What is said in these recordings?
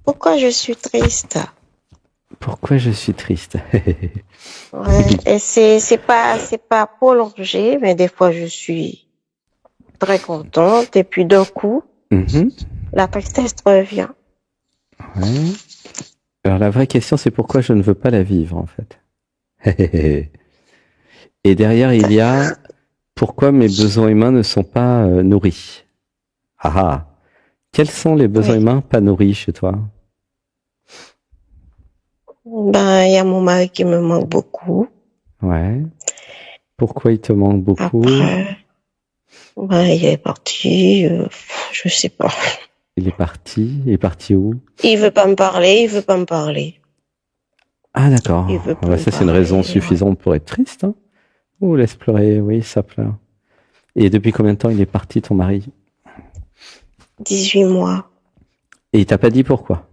Pourquoi je suis triste? Pourquoi je suis triste? Ouais, et c'est pas prolongé, mais des fois je suis très contente et puis d'un coup, Mhm. la tristesse revient. Ouais. Alors la vraie question, c'est pourquoi je ne veux pas la vivre, en fait. Et derrière, il y a pourquoi mes besoins humains ne sont pas nourris. Ah ah. Quels sont les besoins Oui. humains pas nourris chez toi? Ben, il y a mon mari qui me manque beaucoup. Ouais. Pourquoi il te manque beaucoup? Après, ben, il est parti, je sais pas. Il est parti. Il est parti où? Il veut pas me parler, il veut pas me parler. Ah d'accord. Il veut Ah plus bah, me ça c'est une raison parler. Ouais. suffisante pour être triste. Hein. Oh, laisse pleurer. Oui, ça pleure. Et depuis combien de temps il est parti, ton mari? 18 mois. Et il t'a pas dit pourquoi?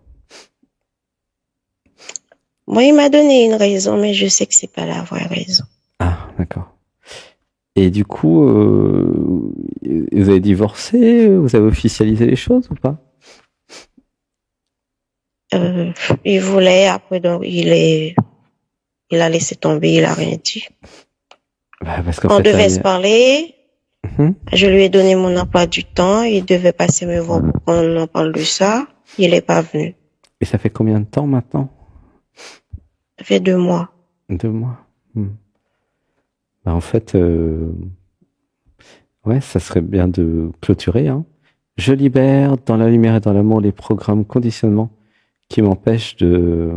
Moi, il m'a donné une raison, mais je sais que c'est pas la vraie raison. Ah, d'accord. Et du coup, vous avez divorcé? Vous avez officialisé les choses ou pas? Il voulait, après, donc, il a laissé tomber, il a rien dit. Bah, parce qu'en On fait, devait là, se parler. Mhm. Je lui ai donné mon emploi du temps. Il devait passer me voir pour qu'on en parle de ça. Il est pas venu. Et ça fait combien de temps maintenant? Ça fait 2 mois. 2 mois. Bah, en fait, ouais, ça serait bien de clôturer. Hein. Je libère dans la lumière et dans l'amour les programmes conditionnements qui m'empêchent de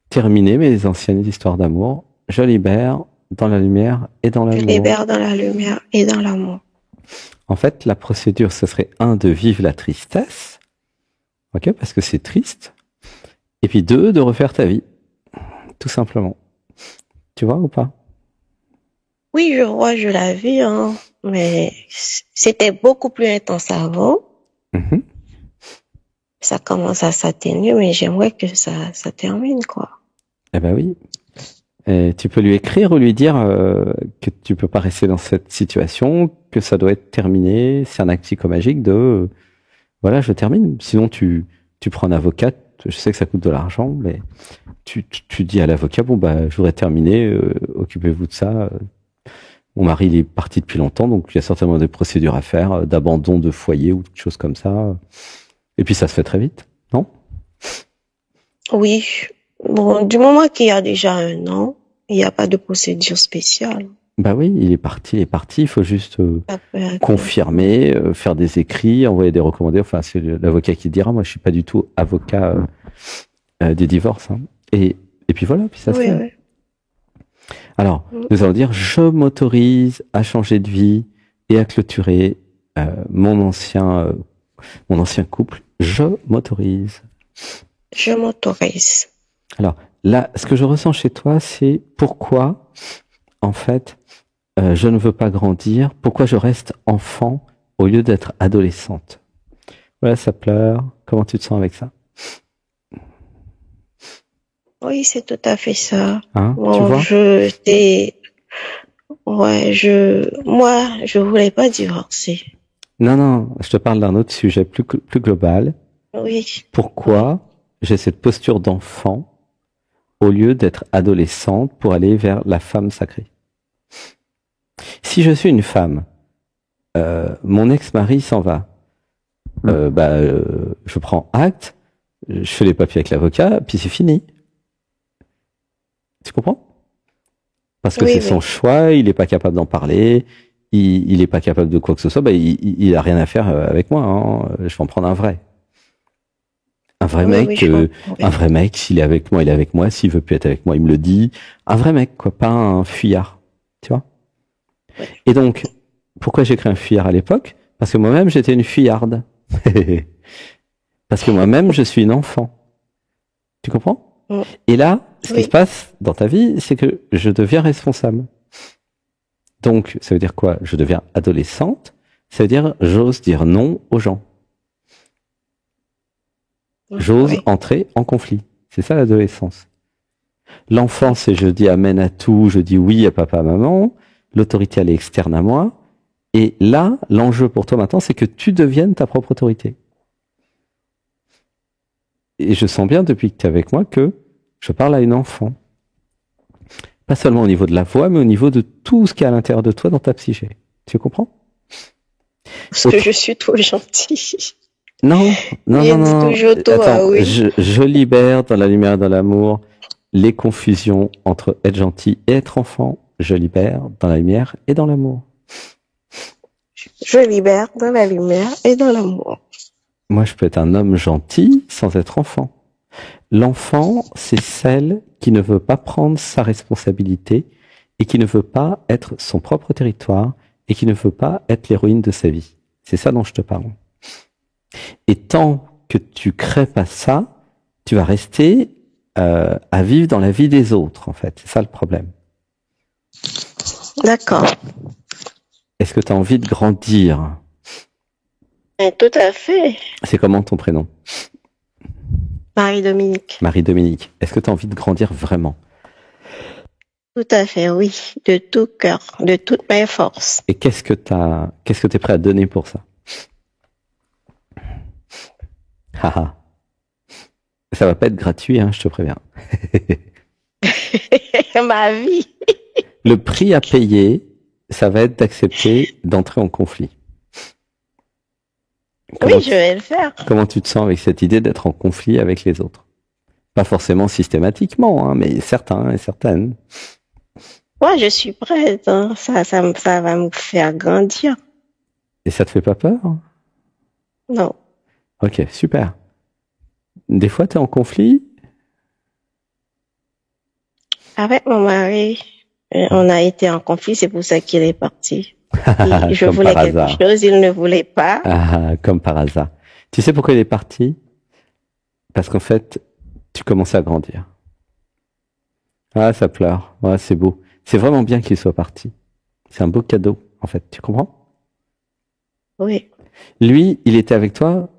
terminer mes anciennes histoires d'amour. Je libère dans la lumière et dans Je l'amour. libère dans la lumière et dans l'amour. En fait, la procédure, ce serait de vivre la tristesse, ok, parce que c'est triste, et puis de refaire ta vie, tout simplement. Tu vois ou pas? Oui, je vois, je l'ai vu, hein, mais c'était beaucoup plus intense avant. Mhm. Ça commence à s'atténuer, mais j'aimerais que ça termine, quoi. Eh ben oui. Et tu peux lui écrire ou lui dire que tu peux pas rester dans cette situation, que ça doit être terminé. C'est un acte psychomagique de voilà, je termine. Sinon, tu prends un avocat. Je sais que ça coûte de l'argent, mais tu dis à l'avocat bon bah je voudrais terminer. Occupez-vous de ça. Mon mari il est parti depuis longtemps, donc il y a certainement des procédures à faire d'abandon de foyer ou quelque chose comme ça. Et puis ça se fait très vite, non? Oui. Bon, du moment qu'il y a déjà 1 an, il n'y a pas de procédure spéciale. Bah oui, il est parti, il est parti. Il faut juste Ça peut être- confirmer, faire des écrits, envoyer des recommandés. Enfin, c'est l'avocat qui dira. Moi, je suis pas du tout avocat des divorces. Hein. Et puis voilà, puis ça se Oui, fait. oui. Alors, nous allons dire, je m'autorise à changer de vie et à clôturer mon ancien couple. Je m'autorise. Je m'autorise. Alors là, ce que je ressens chez toi, c'est pourquoi, en fait, je ne veux pas grandir, pourquoi je reste enfant au lieu d'être adolescente. Voilà, ça pleure. Comment tu te sens avec ça? Oui, c'est tout à fait ça. Hein, tu Bon, vois? moi, je voulais pas divorcer. Non, non, je te parle d'un autre sujet plus global. Oui. Pourquoi j'ai cette posture d'enfant au lieu d'être adolescente pour aller vers la femme sacrée? Si je suis une femme, mon ex-mari s'en va, je prends acte, je fais les papiers avec l'avocat, puis c'est fini. Tu comprends? Parce que Oui, c'est son oui. choix, il n'est pas capable d'en parler, il n'est pas capable de quoi que ce soit, il a rien à faire avec moi. Hein. Je vais en prendre un vrai. Un vrai Oui, mec, oui, je comprends. un vrai mec, s'il est avec moi, il est avec moi. S'il veut plus être avec moi, il me le dit. Un vrai mec, quoi, pas un fuyard. Tu vois? Oui. Et donc, pourquoi j'ai écrit un fuyard à l'époque? Parce que moi-même, j'étais une fuyarde. Parce que moi-même, je suis une enfant. Tu comprends? Mm. Et là, ce qui Oui. se passe dans ta vie, c'est que je deviens responsable. Donc, ça veut dire quoi? Je deviens adolescente. Ça veut dire, j'ose dire non aux gens. J'ose Oui. entrer en conflit. C'est ça l'adolescence. L'enfance, c'est je dis amen à tout, je dis oui à papa, maman. L'autorité, elle est externe à moi. Et là, l'enjeu pour toi maintenant, c'est que tu deviennes ta propre autorité. et je sens bien depuis que tu es avec moi que je parle à une enfant. Pas seulement au niveau de la voix, mais au niveau de tout ce qu'il y a à l'intérieur de toi dans ta psyché. Tu comprends? Parce que je suis trop gentille. Non, non, Il non, dit non. toujours tout, Attends, oui. je libère dans la lumière et dans l'amour les confusions entre être gentil et être enfant. Je libère dans la lumière et dans l'amour. Je libère dans la lumière et dans l'amour. Moi, je peux être un homme gentil sans être enfant. L'enfant, c'est celle qui ne veut pas prendre sa responsabilité et qui ne veut pas être son propre territoire et qui ne veut pas être l'héroïne de sa vie. C'est ça dont je te parle. Et tant que tu crées pas ça, tu vas rester à vivre dans la vie des autres, en fait. C'est ça le problème. D'accord. Est-ce que tu as envie de grandir? Tout à fait. C'est comment ton prénom? Marie-Dominique. Marie-Dominique. Est-ce que tu as envie de grandir vraiment? Tout à fait, oui. De tout cœur, de toutes mes forces. Et qu'est-ce que tu es prêt à donner pour ça? Haha. Ça va pas être gratuit, hein, je te préviens. Ma vie. Le prix à payer, ça va être d'accepter d'entrer en conflit. Oui, je vais le faire. Comment tu te sens avec cette idée d'être en conflit avec les autres? Pas forcément systématiquement, hein, mais certains et certaines. Moi, je suis prête. Hein. Ça va me faire grandir. Et ça te fait pas peur? Non. Ok, super. Des fois, tu es en conflit? Avec mon mari, on a été en conflit, c'est pour ça qu'il est parti. Je Comme voulais par quelque hasard. chose, il ne voulait pas. Ah, comme par hasard. Tu sais pourquoi il est parti? Parce qu'en fait, tu commençais à grandir. Ah, ça pleure. Ouais, c'est beau. C'est vraiment bien qu'il soit parti. C'est un beau cadeau, en fait. Tu comprends? Oui. Lui, il était avec toi.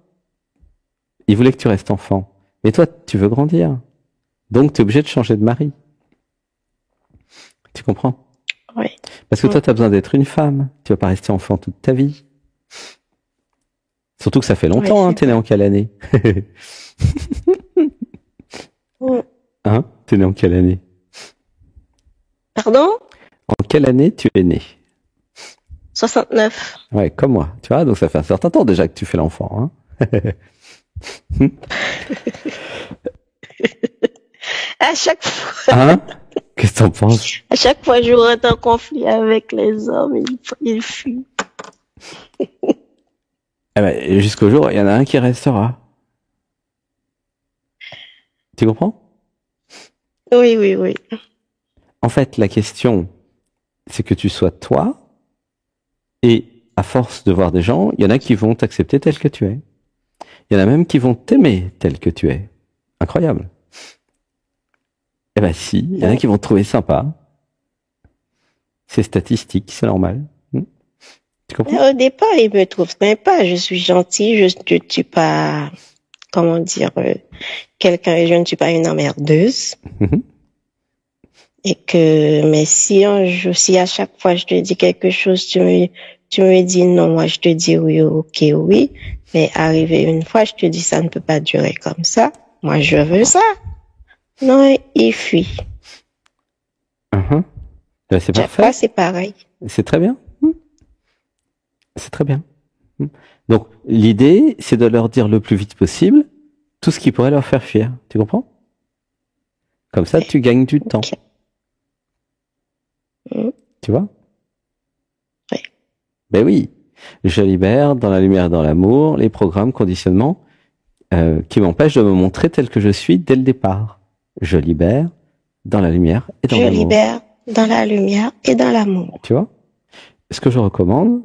Il voulait que tu restes enfant. Mais toi, tu veux grandir. Donc, tu es obligé de changer de mari. Tu comprends? Oui. Parce que toi, tu as besoin d'être une femme. Tu vas pas rester enfant toute ta vie. Surtout que ça fait longtemps, hein. T'es né en quelle année? Hein? T'es né en quelle année? Pardon? En quelle année tu es né? 69. Ouais, comme moi. Tu vois, donc ça fait un certain temps déjà que tu fais l'enfant, hein. À chaque fois. Hein? Qu'est-ce que t'en penses? À chaque fois que je rentre en conflit avec les hommes, ils fuient. Eh ben, jusqu'au jour, il y en a un qui restera. Tu comprends? Oui, oui, oui. En fait, la question, c'est que tu sois toi, et à force de voir des gens, il y en a qui vont t'accepter tel que tu es. Il y en a même qui vont t'aimer tel que tu es. Incroyable. Eh ben si, il y en a qui vont te trouver sympa. C'est statistique, c'est normal. Tu comprends? Au départ, ils me trouvent sympa. Je suis gentille, je ne suis pas, comment dire, je ne suis pas une emmerdeuse. Et que, mais si à chaque fois je te dis quelque chose, tu me dis non, moi je te dis oui, ok, oui. Mais arrivé une fois, je te dis ça ne peut pas durer comme ça. Moi, je veux ça. Non, il fuit. C'est Chaque fois, c'est pareil. C'est très bien. C'est très bien. Donc, l'idée, c'est de leur dire le plus vite possible tout ce qui pourrait leur faire fuir. Tu comprends? Comme ça, tu gagnes du temps. Tu vois? Oui. Ben oui. Je libère dans la lumière et dans l'amour les programmes, conditionnements qui m'empêchent de me montrer tel que je suis dès le départ. Je libère dans la lumière et dans l'amour. Je libère dans la lumière et dans l'amour. Tu vois? Ce que je recommande,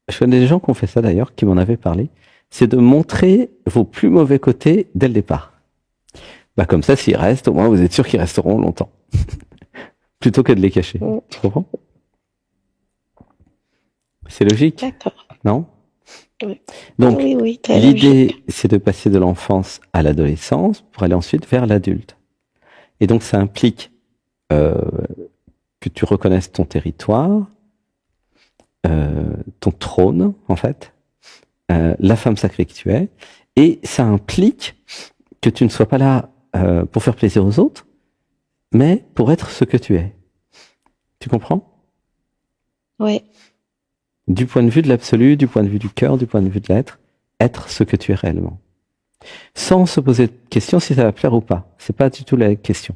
je connais des gens qui ont fait ça d'ailleurs, qui m'en avaient parlé, c'est de montrer vos plus mauvais côtés dès le départ. Bah comme ça, s'ils restent, au moins vous êtes sûr qu'ils resteront longtemps. Plutôt que de les cacher. Tu comprends? C'est logique? D'accord. Non? Oui. Donc, oui, l'idée, c'est de passer de l'enfance à l'adolescence pour aller ensuite vers l'adulte. Et donc, ça implique que tu reconnaisses ton territoire, ton trône, en fait, la femme sacrée que tu es, et ça implique que tu ne sois pas là pour faire plaisir aux autres, mais pour être ce que tu es. Tu comprends? Oui. Du point de vue de l'absolu, du point de vue du cœur, du point de vue de l'être, être ce que tu es réellement. Sans se poser de question si ça va plaire ou pas. C'est pas du tout la question.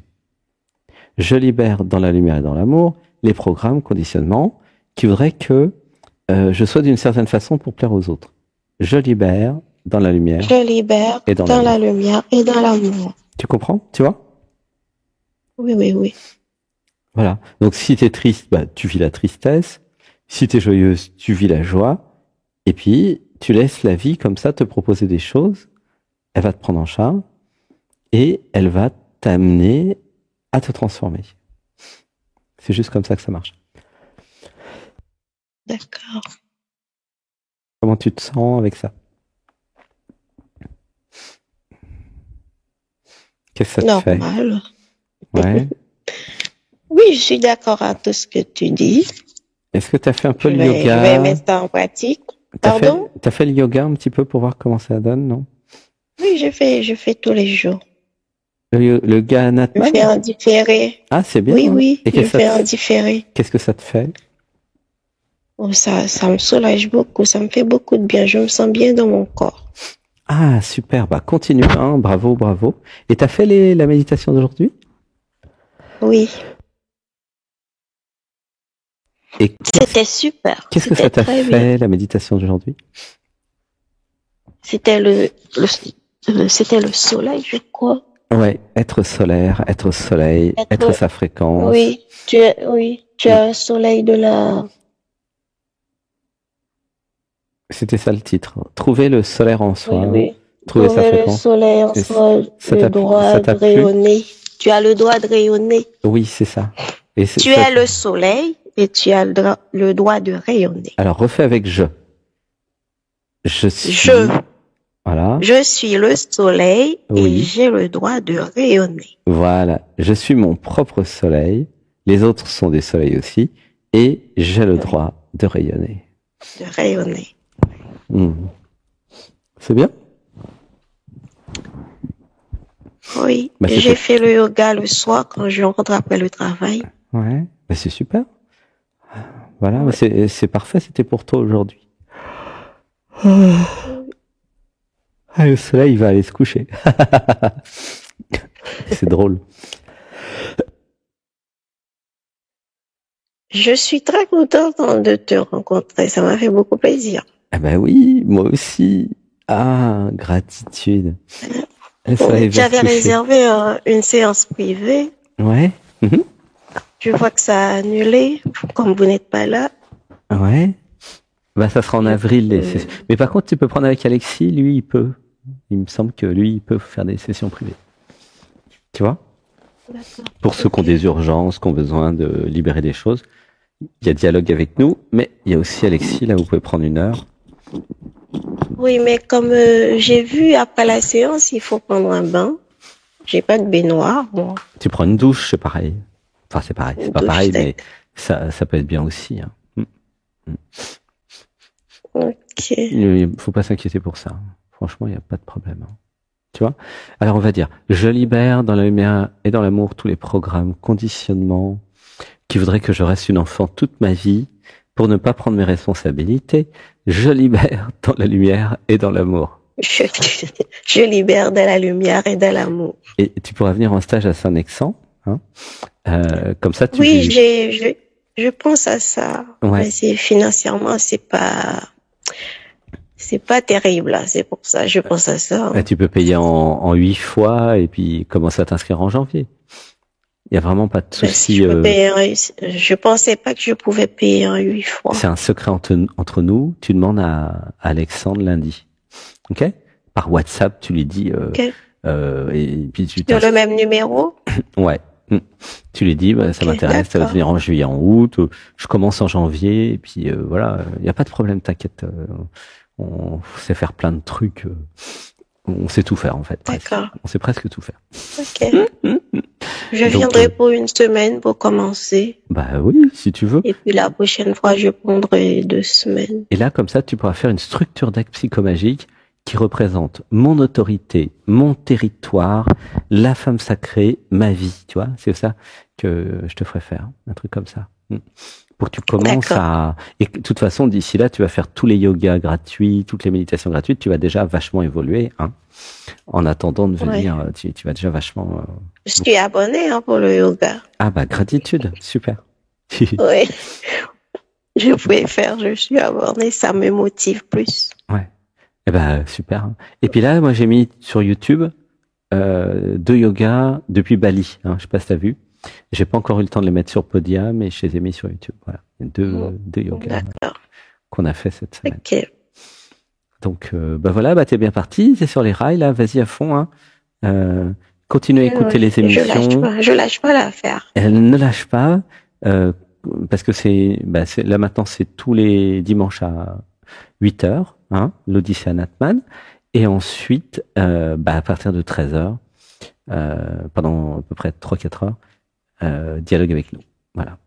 Je libère dans la lumière et dans l'amour les programmes, conditionnements qui voudraient que je sois d'une certaine façon pour plaire aux autres. Je libère dans la lumière. Je libère et dans la lumière et dans l'amour. Tu comprends? Tu vois? Oui, oui, oui. Voilà. Donc si tu es triste, bah, tu vis la tristesse. Si tu es joyeuse, tu vis la joie. Et puis, tu laisses la vie comme ça te proposer des choses. Elle va te prendre en charge et elle va t'amener à te transformer. C'est juste comme ça que ça marche. D'accord. Comment tu te sens avec ça? Qu'est-ce que ça te fait? Normal. Ouais. Oui, je suis d'accord à tout ce que tu dis. Est-ce que tu as fait un peu le Je yoga? vais mettre ça en pratique. Pardon? T'as fait le yoga un petit peu pour voir comment ça donne, non? Oui, je fais tous les jours. Le yoga Je Natman? fais en différé. Ah, c'est bien. Oui, hein. oui, Et je fais en différé. Qu'est-ce que ça te fait? Oh, ça me soulage beaucoup, ça me fait beaucoup de bien. Je me sens bien dans mon corps. Ah, super. Bah, continue, hein. Bravo, bravo. Et t'as fait la méditation d'aujourd'hui? Oui. Et c'était super. Qu'est-ce que ça t'a fait, bien. La méditation d'aujourd'hui? C'était c'était le soleil, je crois. Ouais, être solaire, être soleil, être sa fréquence. Oui, tu as un soleil de la... C'était ça le titre. Trouver le solaire en soi. Oui. Trouver sa fréquence. Le soleil en soi, le droit de rayonner. Tu as le droit de rayonner. Oui, c'est ça. Et tu es le soleil et tu as le droit de rayonner. Alors, refais avec je. Je suis... Voilà. Je suis le soleil et j'ai le droit de rayonner. Voilà. Je suis mon propre soleil. Les autres sont des soleils aussi. Et j'ai le droit de rayonner. De rayonner. C'est bien? Oui. Bah, j'ai fait le yoga le soir quand je rentre après le travail. Ouais. Bah, c'est super. Voilà. Ouais. C'est parfait. C'était pour toi aujourd'hui. Ah, le soleil, il va aller se coucher. C'est drôle. Je suis très contente de te rencontrer. Ça m'a fait beaucoup plaisir. Ah ben oui, moi aussi. Ah, gratitude. J'avais réservé une séance privée. Ouais. Je vois que ça a annulé, comme vous n'êtes pas là. Ouais. Bah, ça sera en avril. Mais par contre, tu peux prendre avec Alexis, lui, il peut. Il me semble que lui, il peut faire des sessions privées. Tu vois? Pour ceux qui ont des urgences, qui ont besoin de libérer des choses. Il y a dialogue avec nous, mais il y a aussi Alexis, là, vous pouvez prendre 1 heure. Oui, mais comme j'ai vu après la séance, il faut prendre un bain. J'ai pas de baignoire, moi. Tu prends une douche, c'est pareil. Enfin, c'est pareil. C'est pas pareil, mais ça peut être bien aussi. Hein. Ok. Il faut pas s'inquiéter pour ça. Franchement, il n'y a pas de problème. Hein. Tu vois? Alors, on va dire, je libère dans la lumière et dans l'amour tous les programmes, conditionnements, qui voudraient que je reste une enfant toute ma vie pour ne pas prendre mes responsabilités. Je libère dans la lumière et dans l'amour. Je libère dans la lumière et dans l'amour. Et tu pourras venir en stage à Saint-Nexan. Hein, comme ça, tu... Oui, je pense à ça. Ouais. Mais financièrement, c'est pas terrible. C'est pour ça, je pense à ça. Tu peux payer en 8 fois et puis commencer à t'inscrire en janvier. Il y a vraiment pas de souci. Je pensais pas que je pouvais payer en 8 fois. C'est un secret entre nous. Tu demandes à Alexandre lundi. Ok? Par WhatsApp, tu lui dis. Okay. Et puis tu sur le même numéro. Ouais. Tu lui dis, ça m'intéresse, ça va venir en juillet, en août. Je commence en janvier et puis voilà. Il y a pas de problème, t'inquiète. On sait faire plein de trucs. On sait tout faire en fait. D'accord. On sait presque tout faire. Ok. Je viendrai pour 1 semaine pour commencer. Bah oui, si tu veux. Et puis la prochaine fois, je prendrai 2 semaines. Et là, comme ça, tu pourras faire une structure d'acte psychomagique qui représente mon autorité, mon territoire, la femme sacrée, ma vie, tu vois, c'est ça que je te ferais faire, un truc comme ça. Pour que tu commences à... Et de toute façon, d'ici là, tu vas faire tous les yogas gratuits, toutes les méditations gratuites, tu vas déjà vachement évoluer, hein. En attendant de venir, tu vas déjà vachement... Je suis abonnée pour le yoga. Ah bah, gratitude, super. Oui, je préfère, je suis abonnée, ça me motive plus. Ouais. Eh ben super. Et puis là, moi j'ai mis sur YouTube 2 yogas depuis Bali. Hein, je sais pas si t'as vu. J'ai pas encore eu le temps de les mettre sur Podia, mais je les ai mis sur YouTube. Voilà, deux yogas qu'on a fait cette semaine. Ok. Donc voilà, t'es bien parti, t'es sur les rails là, vas-y à fond. Hein. Continue à écouter les émissions. Je lâche pas l'affaire. Elle ne lâche pas parce que c'est là maintenant c'est tous les dimanches à 8h, hein, l'Odyssée Anatman, et ensuite, à partir de 13h, pendant à peu près 3-4 heures, dialogue avec nous. Voilà.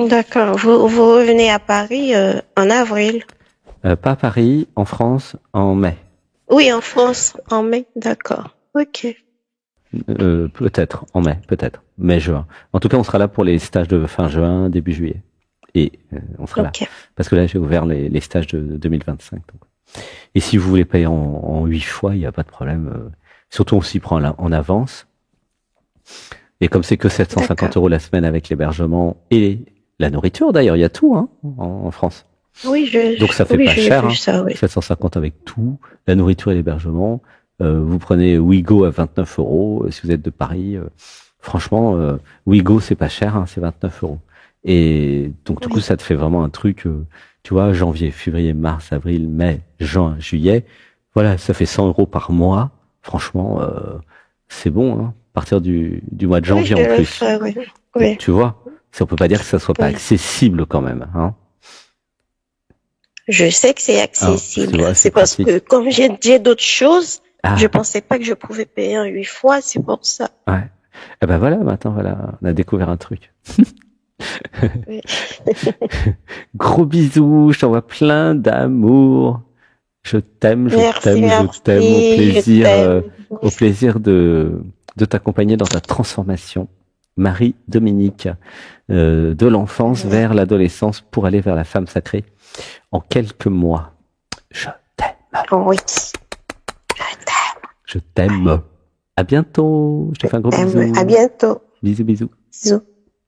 D'accord. Vous revenez à Paris en avril? Pas à Paris, en France, en mai. Oui, en France, en mai. D'accord. Ok. Peut-être, en mai, peut-être. Mai-juin. En tout cas, on sera là pour les stages de fin juin, début juillet. Et on sera là. Parce que là, j'ai ouvert les stages de 2025. Donc. Et si vous voulez payer en 8 fois, il n'y a pas de problème. Surtout, on s'y prend là, en avance. Et comme c'est que 750 € la semaine avec l'hébergement et la nourriture, d'ailleurs, il y a tout hein, en France. Oui, donc ça fait pas cher. Ça, oui. 750 avec tout, la nourriture et l'hébergement. Vous prenez Ouigo à 29 € si vous êtes de Paris. Franchement, Ouigo, c'est pas cher, hein, c'est 29 €. Et donc, du coup, ça te fait vraiment un truc, tu vois, janvier, février, mars, avril, mai, juin, juillet. Voilà, ça fait 100 € par mois. Franchement, c'est bon, hein, à partir du mois de janvier en plus. Donc, tu vois, on peut pas dire que ça soit pas accessible quand même, hein. Je sais que c'est accessible. C'est parce que comme j'ai d'autres choses, je pensais pas que je pouvais payer en 8 fois, c'est pour ça. Ouais. Eh ben voilà, maintenant, voilà, on a découvert un truc. Oui. Gros bisous, je t'envoie plein d'amour. Je t'aime, je t'aime, au plaisir de t'accompagner dans ta transformation. Marie-Dominique, de l'enfance vers l'adolescence pour aller vers la femme sacrée en quelques mois. Je t'aime. Oui. Je t'aime. À bientôt. Je te fais un gros bisou. À bientôt. Bisous, bisous. Bisous.